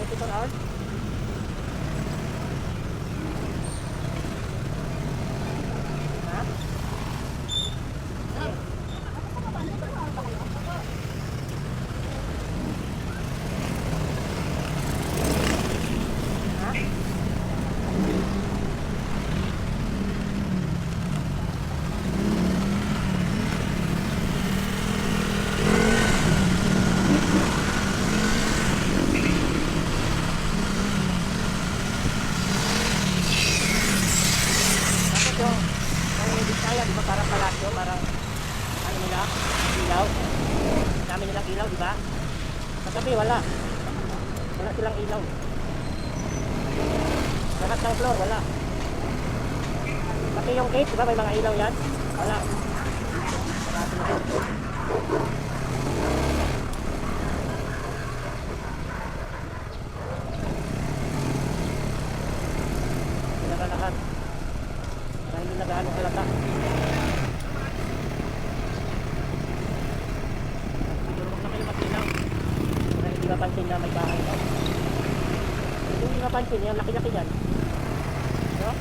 24 hours? Ha? Di ba parang palasyo, parang ano nila, ilaw. Dami nilang ilaw, di ba? Sa gabi, wala. Wala silang ilaw. Lahat ng floor, wala. Pati yung gate, di ba may mga ilaw yan? Wala. Sarado na rin. Sila lahat. Dahil hindi nagaano halata. Siguro huwag na kayo mag-ilaw. Dahil hindi mapansin na may bahay. Hindi mapansin, yung laki-laki yan. No?